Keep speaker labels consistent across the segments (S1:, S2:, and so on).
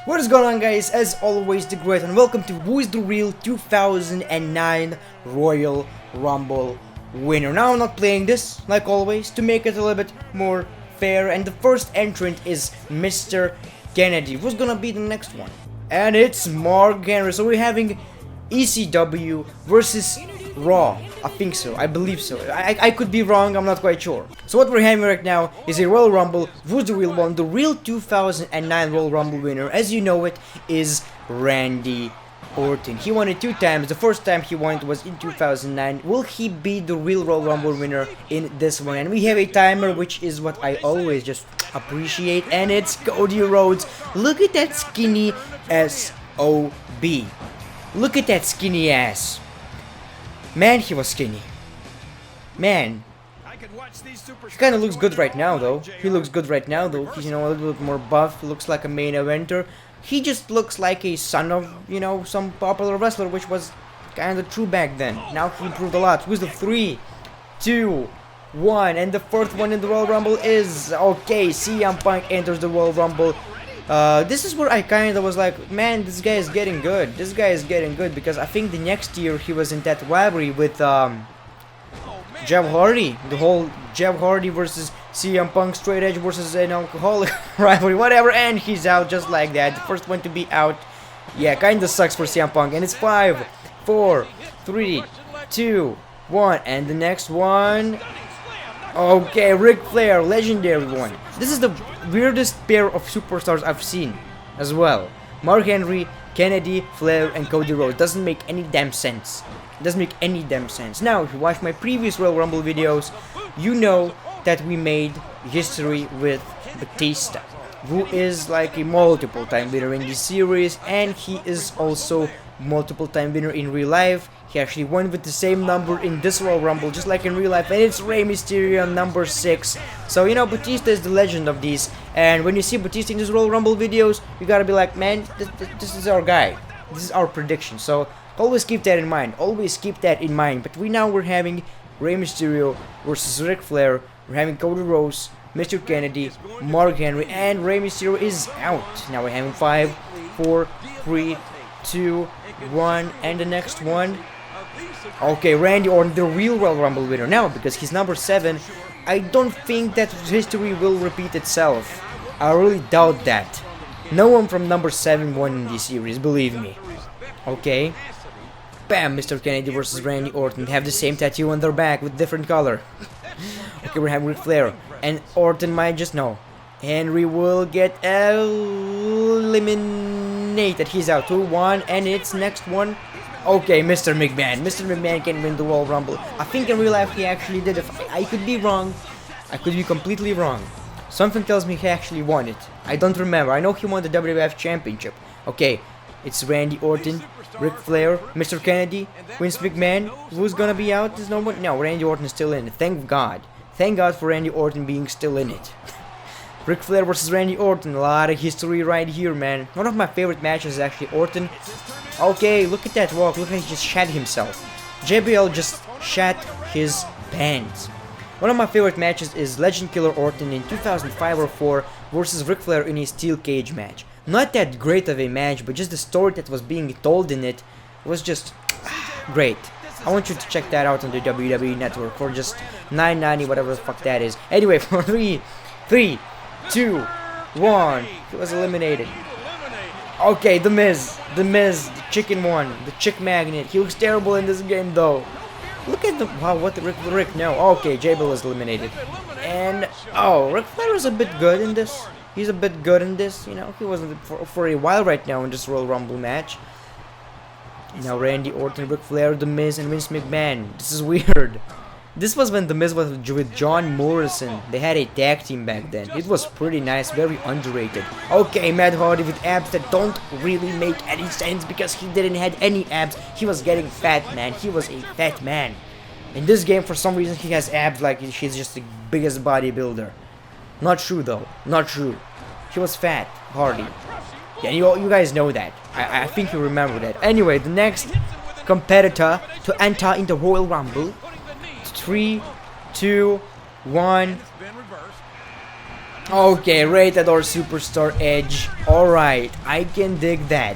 S1: What is going on, guys? As always, the great and welcome to Who is the Real 2009 Royal Rumble winner. Now I'm not playing this, like always, to make it a little bit more fair, and the first entrant is Mr. Kennedy. Who's gonna be the next one? And it's Mark Henry. So we're having ECW versus Raw. I think so, I believe so. I could be wrong, I'm not quite sure. So what we're having right now is a Royal Rumble. Who's the real one? The real 2009 Royal Rumble winner, as you know it, is Randy Orton. He won it 2 times. The first time he won it was in 2009. Will he be the real Royal Rumble winner in this one? And we have a timer, which is what I always just appreciate, and it's Cody Rhodes. Look at that skinny SOB. Look at that skinny ass. Man, he was skinny. Man. He kind of looks good right now, though. He's, He's, a little bit more buff. Looks like a main eventer. He just looks like a son of, some popular wrestler, which was kind of true back then. Now he improved a lot. Who's the 3, 2, 1, and the fourth one in the Royal Rumble is... Okay, CM Punk enters the Royal Rumble. This is where I kind of was like, man, this guy is getting good. Because I think the next year he was in that rivalry with Jeff Hardy. The whole Jeff Hardy versus CM Punk straight edge versus an alcoholic rivalry, whatever, and he's out just like that. The first one to be out. Yeah, kind of sucks for CM Punk. And it's 5, 4, 3, 2, 1, and the next one. Okay, Ric Flair, legendary one. This is the weirdest pair of superstars I've seen as well. Mark Henry, Kennedy, Flair, and Cody Rhodes. Doesn't make any damn sense. Now, if you watch my previous Royal Rumble videos, you know that we made history with Batista, who is like a multiple time winner in this series, and he is also multiple time winner in real life. He actually won with the same number in this Royal Rumble, just like in real life, and it's Rey Mysterio, number 6. So, Batista is the legend of these, and when you see Batista in these Royal Rumble videos, you gotta be like, man, this is our guy. This is our prediction, so always keep that in mind, But we're having Rey Mysterio versus Ric Flair. We're having Cody Rhodes, Mr. Kennedy, Mark Henry, and Rey Mysterio is out. Now we're having 5, 4, 3, 2, 1, and the next one. Okay, Randy Orton, the real Royal Rumble winner. Now, because he's number 7, I don't think that history will repeat itself. I really doubt that. No one from number 7 won in this series, believe me. Okay. Bam, Mr. Kennedy versus Randy Orton. They have the same tattoo on their back with different color. Okay, we're having Ric Flair. And Orton might just know. Henry will get eliminated. He's out. 2, 1, and it's next one. Okay, Mr. McMahon. Mr. McMahon can win the Royal Rumble. I think in real life he actually did it. I could be wrong. I could be completely wrong. Something tells me he actually won it. I don't remember. I know he won the WWF Championship. Okay, it's Randy Orton, Ric Flair, Mr. Kennedy, Vince McMahon. Who's gonna be out? There's no one. No, Randy Orton is still in it. Thank God. Thank God for Randy Orton being still in it. Ric Flair versus Randy Orton. A lot of history right here, man. One of my favorite matches is actually Orton. Okay, look at that walk. Look how he just shat himself. JBL just shat his pants. One of my favorite matches is Legend Killer Orton in 2005 or 4 versus Ric Flair in a steel cage match. Not that great of a match, but just the story that was being told in it was just great. I want you to check that out on the WWE Network for just $9.90, whatever the fuck that is. Anyway, for 3, 2, 1, he was eliminated. Okay, The Miz, the chicken one, the chick magnet. He looks terrible in this game, though. Look at the... Wow, what the Rick? No. Okay, JBL is eliminated. And... Oh, Ric Flair is a bit good in this. He's a bit good in this, He wasn't for a while right now in this Royal Rumble match. Now Randy Orton, Ric Flair, The Miz, and Vince McMahon. This is weird. This was when The Miz was with John Morrison. They had a tag team back then. It was pretty nice, very underrated. Okay, Matt Hardy with abs that don't really make any sense because he didn't have any abs. He was getting fat, man. He was a fat man. In this game, for some reason, he has abs like he's just the biggest bodybuilder. Not true, though. Not true. He was fat, Hardy. Yeah, you guys know that. I think you remember that. Anyway, the next competitor to enter in the Royal Rumble. 3, 2, 1. Okay, rated or superstar Edge. Alright, I can dig that.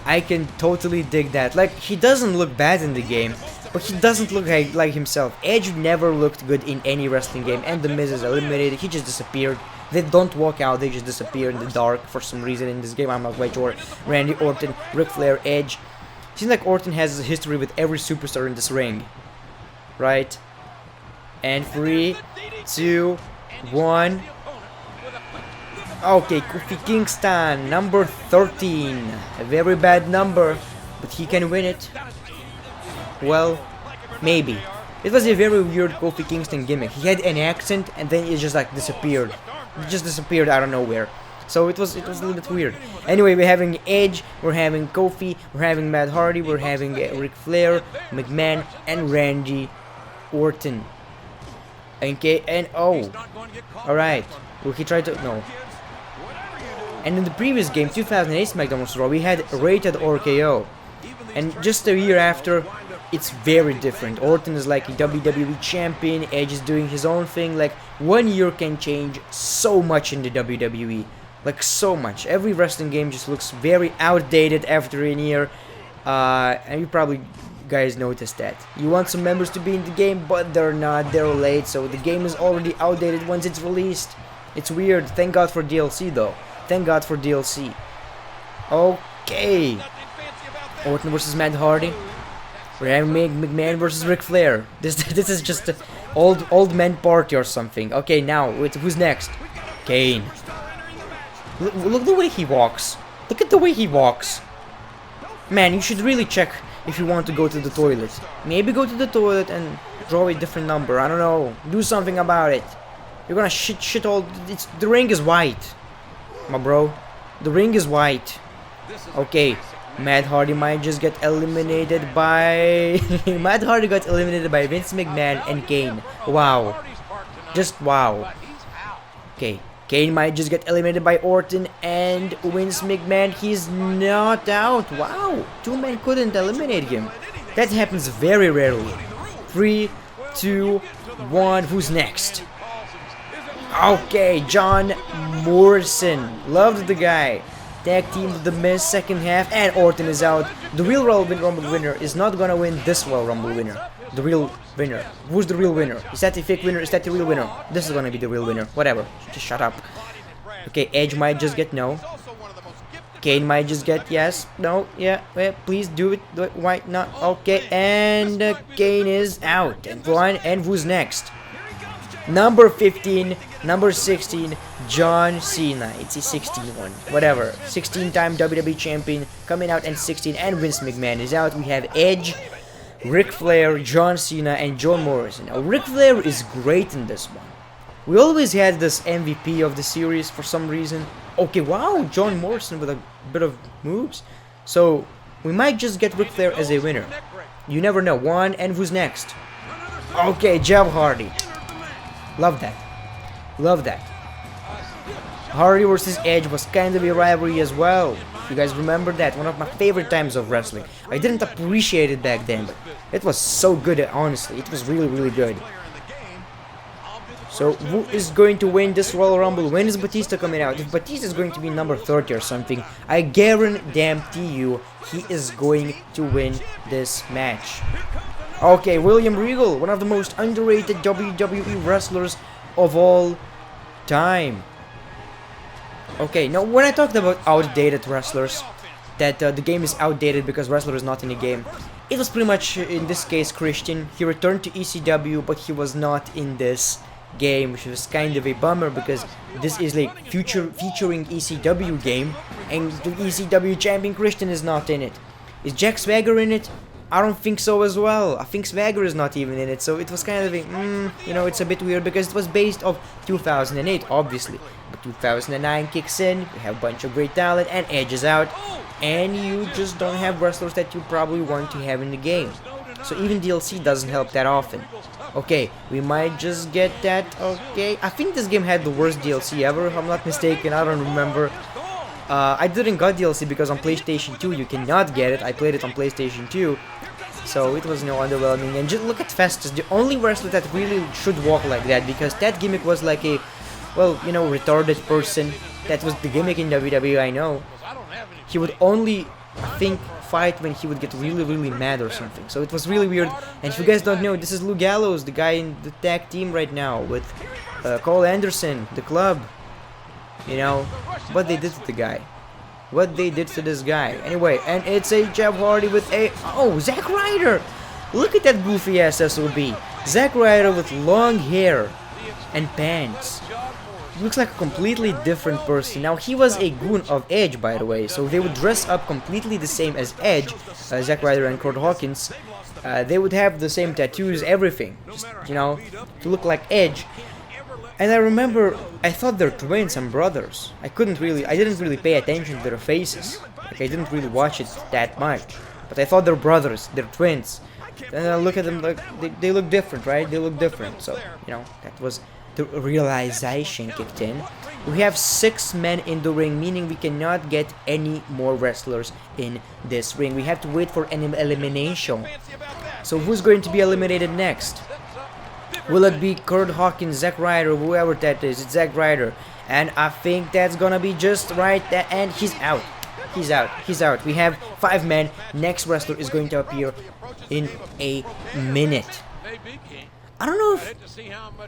S1: I can totally dig that. Like, he doesn't look bad in the game, but he doesn't look like himself. Edge never looked good in any wrestling game, and The Miz is eliminated. He just disappeared. They don't walk out, they just disappear in the dark for some reason in this game. I'm not quite sure. Randy Orton, Ric Flair, Edge. Seems like Orton has a history with every superstar in this ring. Right? And 3, 2, 1. Okay, Kofi Kingston, number 13. A very bad number, but he can win it. Well, maybe. It was a very weird Kofi Kingston gimmick. He had an accent and then it just like disappeared. It just disappeared out of nowhere. So it was a little bit weird. Anyway, we're having Edge, we're having Kofi, we're having Matt Hardy, we're having Ric Flair, McMahon, and Randy Orton. Okay, and oh, alright. Will he try to? No. And in the previous game, 2008 SmackDown Raw, we had rated RKO. And just a year after, it's very different. Orton is like a WWE champion, Edge is doing his own thing. Like, 1 year can change so much in the WWE. Like, so much. Every wrestling game just looks very outdated after a year. And you probably guys noticed that. You want some members to be in the game, but they're not, they're late. So the game is already outdated once it's released. It's weird. Thank God for DLC though. Thank God for DLC. Okay. Orton versus Matt Hardy. We're having McMahon versus Ric Flair. This is just an old man party or something. Okay, now who's next? Kane. Look the way he walks. Look at the way he walks. Man, you should really check if you want to go to the toilet. Maybe go to the toilet and draw a different number. I don't know. Do something about it. You're gonna shit all. The ring is white, my bro. The ring is white. Okay. Matt Hardy might just get eliminated by... Matt Hardy got eliminated by Vince McMahon and Kane. Wow. Just wow. Okay. Kane might just get eliminated by Orton and Vince McMahon. He's not out. Wow. 2 men couldn't eliminate him. That happens very rarely. 3, 2, 1. Who's next? Okay. John Morrison. Loved the guy. Tag team with The Miz, second half, and Orton is out. The real Royal Rumble winner is not gonna win this Royal Rumble winner. The real winner. Who's the real winner? Is that the fake winner? Is that the real winner? This is gonna be the real winner. Whatever. Just shut up. Okay, Edge might just get no. Kane might just get yes. No. Yeah. Well, please do it. Why not? Okay. And Kane is out. And who's next? Number 15, number 16, John Cena. It's a 16 one. Whatever. 16-time WWE champion coming out, and 16. And Vince McMahon is out. We have Edge, Ric Flair, John Cena, and John Morrison. Now, Ric Flair is great in this one. We always had this MVP of the series for some reason. Okay, wow, John Morrison with a bit of moves. So, we might just get Ric Flair as a winner. You never know. One, and who's next? Okay, Jeff Hardy. Love that. Love that. Hardy versus Edge was kind of a rivalry as well. You guys remember that? One of my favorite times of wrestling. I didn't appreciate it back then, but it was so good, honestly. It was really, really good. So, who is going to win this Royal Rumble? When is Batista coming out? If Batista is going to be number 30 or something, I guarantee you he is going to win this match. Okay, William Regal, one of the most underrated WWE wrestlers of all time. Okay, now when I talked about outdated wrestlers, that the game is outdated because wrestler is not in the game, it was pretty much, in this case, Christian. He returned to ECW, but he was not in this game, which was kind of a bummer because this is like featuring ECW game, and the ECW champion Christian is not in it. Is Jack Swagger in it? I don't think so as well. I think Swagger is not even in it, so it was kind of a, you know, it's a bit weird because it was based off 2008, obviously. But 2009 kicks in, you have a bunch of great talent, and Edge is out, and you just don't have wrestlers that you probably want to have in the game. So even DLC doesn't help that often. Okay, we might just get that. Okay, I think this game had the worst DLC ever, if I'm not mistaken. I don't remember. I didn't got DLC because on PlayStation 2 you cannot get it. I played it on PlayStation 2, so it was underwhelming. And just look at Festus, the only wrestler that really should walk like that, because that gimmick was like a well, you know, retarded person. That was the gimmick in WWE, I know. He would only, I think, fight when he would get really, really mad or something. So it was really weird. And if you guys don't know, this is Lou Gallows, the guy in the tag team right now with Cole Anderson, the club. You know, what they did to the guy. What they did to this guy. Anyway, and it's a Jeff Hardy with a... Oh, Zack Ryder! Look at that goofy ass SOB. Zack Ryder with long hair and pants. Looks like a completely different person. Now, he was a goon of Edge, by the way, so they would dress up completely the same as Edge, Zack Ryder and Kurt Hawkins. They would have the same tattoos, everything, just, you know, to look like Edge. And I remember, I thought they're twins and brothers. I didn't really pay attention to their faces. Like, I didn't really watch it that much. But I thought they're brothers, they're twins. And I look at them like, they look different, right? They look different, so, you know, that was... The realization kicked in. We have 6 men in the ring, meaning we cannot get any more wrestlers in this ring. We have to wait for an elimination. So who's going to be eliminated next? Will it be Kurt Hawkins, Zack Ryder, whoever that is? It's Zack Ryder. And I think that's gonna be just right. And he's out. He's out. He's out. We have 5 men. Next wrestler is going to appear in a minute. I don't know if...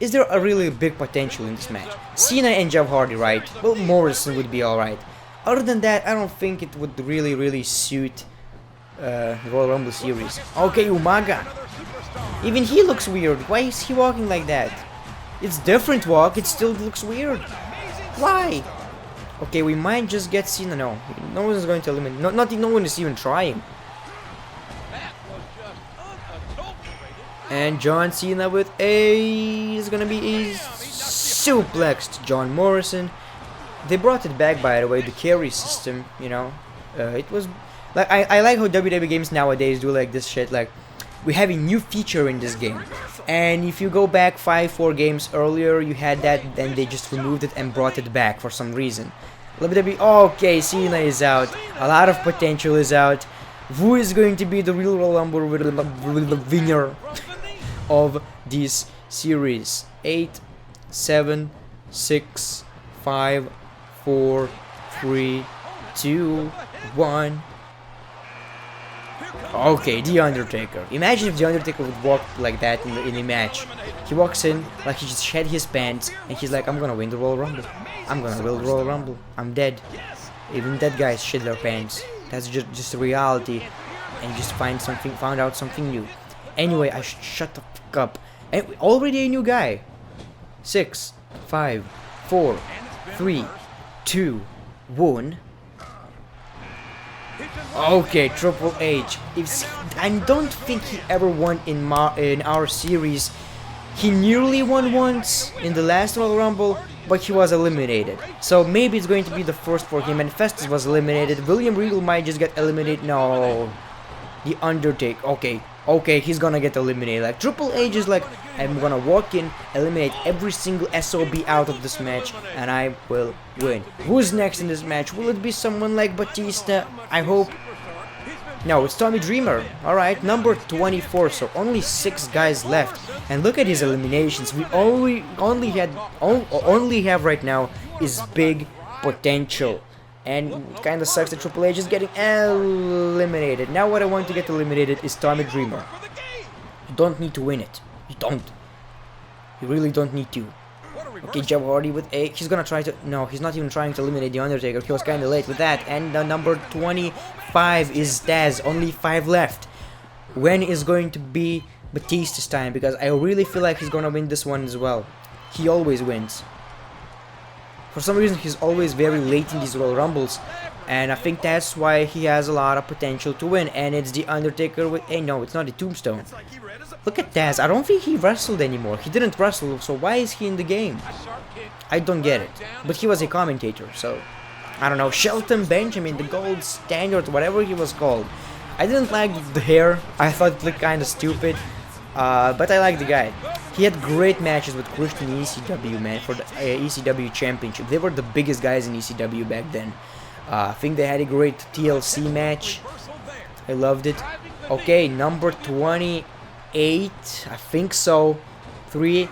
S1: Is there a really big potential in this match? Cena and Jeff Hardy, right? Well, Morrison would be alright. Other than that, I don't think it would really suit the Royal Rumble series. Okay, Umaga. Even he looks weird. Why is he walking like that? It's different walk, it still looks weird. Why? Okay, we might just get Cena. No one is going to eliminate. No one is even trying. And John Cena with a... is gonna be a suplexed John Morrison. They brought it back, by the way, the carry system, you know. It was... like I like how WWE games nowadays do like this shit, like... We have a new feature in this game. And if you go back 4 games earlier, you had that, then they just removed it and brought it back for some reason. WWE... Okay, Cena is out. A lot of potential is out. Who is going to be the real Royal Rumble winner of this series? 8, 7, 6, 5, 4, 3, 2, 1. Okay, The Undertaker. Imagine if The Undertaker would walk like that in a match. He walks in like he just shed his pants and he's like, I'm gonna win the Royal Rumble. I'm gonna win the Royal Rumble. I'm dead. Even dead guys shit their pants. That's just a reality. And just found out something new. Anyway, I should shut the fuck up. And already a new guy. 6, 5, 4, 3, 2, 1. Okay, Triple H. I don't think he ever won in our series. He nearly won once in the last Royal Rumble, but he was eliminated. So maybe it's going to be the first for him. And Festus was eliminated. William Regal might just get eliminated. No. The Undertaker. Okay, he's gonna get eliminated. Like, Triple H is like, I'm gonna walk in, eliminate every single SOB out of this match, and I will win. Who's next in this match? Will it be someone like Batista? I hope. No, it's Tommy Dreamer. Alright, number 24, so only 6 guys left. And look at his eliminations. We only have right now is big potential. And it kinda sucks that Triple H is getting eliminated. Now what I want to get eliminated is Tommy Dreamer. You don't need to win it. You don't. You really don't need to. Okay, Jeff Hardy with a... He's gonna try to... No, he's not even trying to eliminate The Undertaker. He was kinda late with that. And the number 25 is Taz. Only 5 left. When is going to be Batista's time? Because I really feel like he's gonna win this one as well. He always wins. For some reason, he's always very late in these Royal Rumbles. And I think that's why he has a lot of potential to win. And it's The Undertaker with... Hey, no, it's not a tombstone. Look at Taz. I don't think he wrestled anymore. He didn't wrestle, so why is he in the game? I don't get it. But he was a commentator, so... I don't know. Shelton Benjamin, the gold standard, whatever he was called. I didn't like the hair. I thought it looked kind of stupid. But I like the guy. He had great matches with Christian in ECW, man, for the ECW Championship. They were the biggest guys in ECW back then. I think they had a great TLC match. I loved it. Okay, number 28. I think so. 3,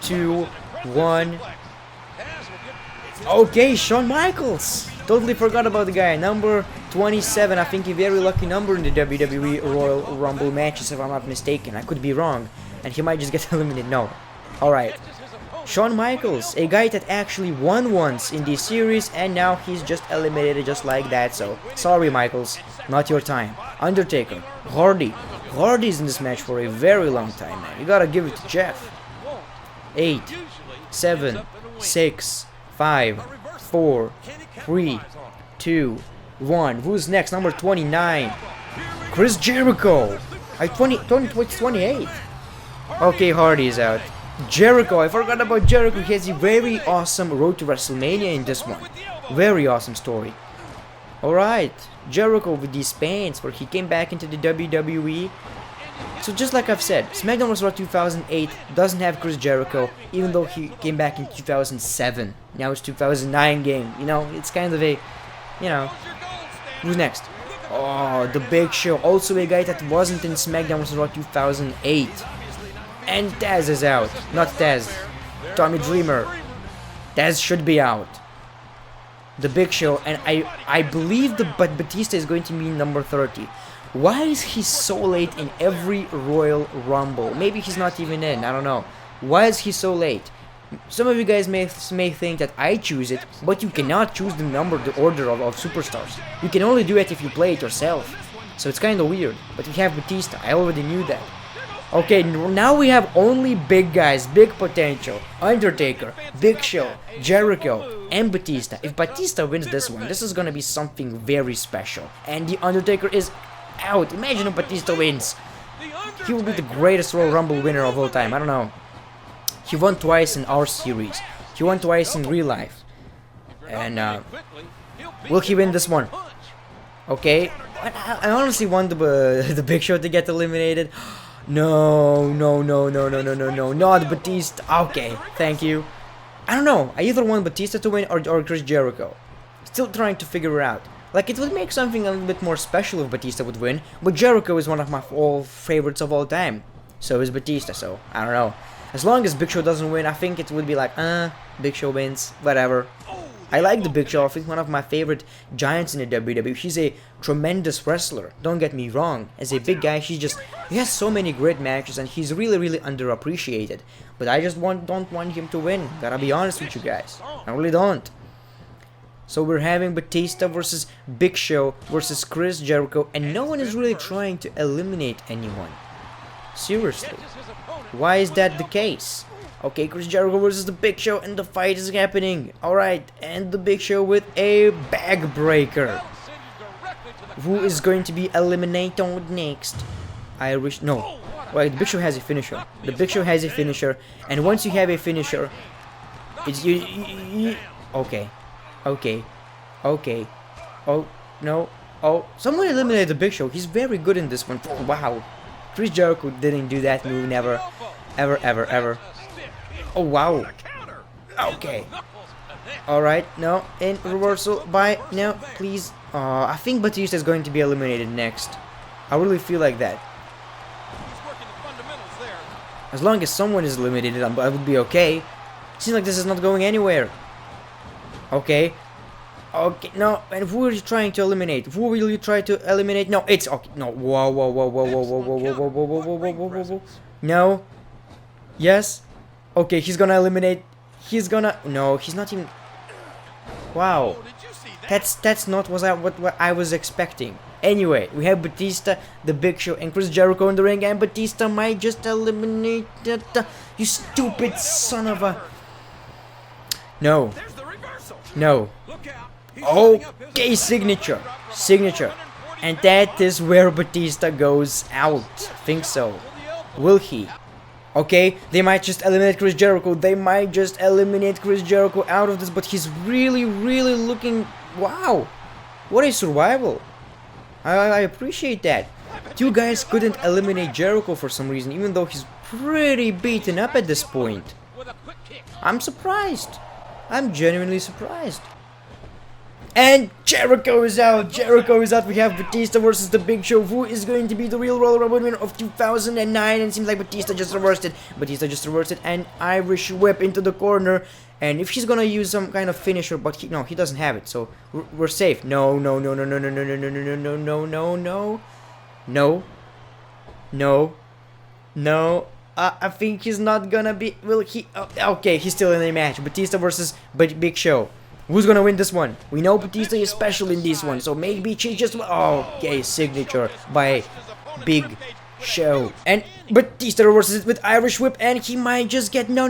S1: 2, 1. Okay, Shawn Michaels. Totally forgot about the guy. Number 27, I think a very lucky number in the WWE Royal Rumble matches, if I'm not mistaken. I could be wrong. And he might just get eliminated. No. Alright. Shawn Michaels, a guy that actually won once in this series, and now he's just eliminated just like that. So, sorry Michaels, not your time. Undertaker, Hardy. Hardy's in this match for a very long time, man. You gotta give it to Jeff. 8, 7, 6, 5, 4, 3, 2, 1. Who's next? Number 29. Chris Jericho. 28. Okay, Hardy is out. Jericho. I forgot about Jericho. He has a very awesome road to WrestleMania in this one. Very awesome story. Alright. Jericho with these pants where he came back into the WWE. So just like I've said, SmackDown vs. Raw 2008 doesn't have Chris Jericho, even though he came back in 2007. Now it's 2009 game. You know, it's kind of a, you know. Who's next? Oh, The Big Show. Also a guy that wasn't in SmackDown vs. Raw 2008. And Taz is out. Not Taz. Tommy Dreamer. Taz should be out. The Big Show. And I believe but Batista is going to be number 30. Why is he so late in every Royal Rumble? Maybe he's not even in. I don't know. Why is he so late? Some of you guys may think that I choose it, but you cannot choose the order of superstars. You can only do it if you play it yourself. So it's kind of weird. But we have Batista. I already knew that. Okay, now we have only big guys, big potential. Undertaker, Big Show, Jericho, and Batista. If Batista wins this one, this is gonna be something very special. And the Undertaker is out. Imagine if Batista wins. He will be the greatest Royal Rumble winner of all time. I don't know. He won twice in our series. He won twice in real life. And will he win this one? Okay. I honestly want the Big Show to get eliminated. No, not Batista. Okay, thank you. I don't know. I either want Batista to win or Chris Jericho. Still trying to figure it out. Like, it would make something a little bit more special if Batista would win, but Jericho is one of my favorites of all time. So is Batista, so I don't know. As long as Big Show doesn't win, I think it would be like, Big Show wins, whatever. I like the Big Show. I think one of my favorite giants in the WWE. He's a tremendous wrestler. Don't get me wrong. As a big guy, he has so many great matches, and he's really underappreciated. But I just don't want him to win. Gotta be honest with you guys. I really don't. So we're having Batista versus Big Show versus Chris Jericho, and no one is really trying to eliminate anyone. Seriously. Why is that the case? Okay, Chris Jericho versus the Big Show, and the fight is happening. Alright, and the Big Show with a bag breaker. Who is going to be eliminated next? No. Well, the Big Show has a finisher. The Big Show has a finisher, and once you have a finisher, it's okay. Oh, no. Oh, someone eliminated the Big Show. He's very good in this one. Wow. Chris Jericho didn't do that move, never. Ever. Oh, wow. Okay. Alright, no. In reversal by... No, please. I think Batista is going to be eliminated next. I really feel like that. As long as someone is eliminated, I would be okay. Seems like this is not going anywhere. Okay. Okay, no. And who are you trying to eliminate? Who will you try to eliminate? No, it's... Okay, no. Whoa. No. Yes. Okay, he's gonna eliminate. No, he's not even. Wow. That's not what I was expecting. Anyway, we have Batista, the Big Show, and Chris Jericho in the ring, and Batista might just eliminate you stupid son of a. No. Okay, signature. And that is where Batista goes out. Think so. Will he? Okay, they might just eliminate Chris Jericho. Out of this, but he's really looking... Wow! What a survival! I appreciate that. Two guys couldn't eliminate Jericho for some reason, even though he's pretty beaten up at this point. I'm surprised. I'm genuinely surprised. And Jericho is out. We have Batista versus the Big Show. Who is going to be the real Royal Rumble winner of 2009? And it seems like Batista just reversed it. And Irish whip into the corner. And if she's gonna use some kind of finisher, but he doesn't have it, so we're safe. No, no, no, no, no, no, no, no, no, no, no, no, no, no, no, no, no. I think he's not gonna be. Will he? Okay, he's still in the match. Batista versus Big Show. Who's gonna win this one? We know Batista is special in this one, so maybe she just. Okay, signature by Big Show. And Batista reverses it with Irish Whip, and he might just get no.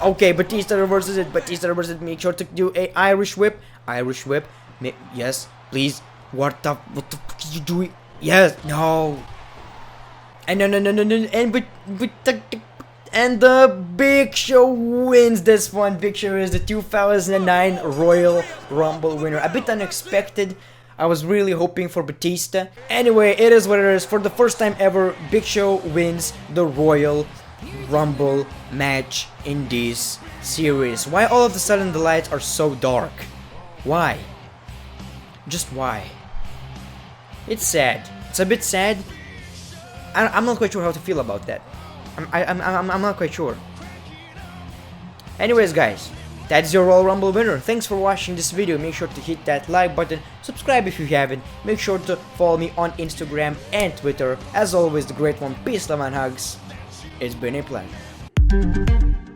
S1: Okay, Batista reverses it. Batista reverses it. Make sure to do a Irish Whip. Irish Whip. Yes, please. What the fuck are you doing? Yes, no. And and the Big Show wins this one. Big Show is the 2009 Royal Rumble winner. A bit unexpected. I was really hoping for Batista. Anyway, it is what it is. For the first time ever, Big Show wins the Royal Rumble match in this series. Why all of a sudden the lights are so dark? Why? Just why? It's sad. It's a bit sad. I'm not quite sure how to feel about that. I'm not quite sure. Anyways, guys, that's your Royal Rumble winner. Thanks for watching this video. Make sure to hit that like button, subscribe if you haven't. Make sure to follow me on Instagram and Twitter. As always, the great one. Peace, love, and hugs. It's been a pleasure.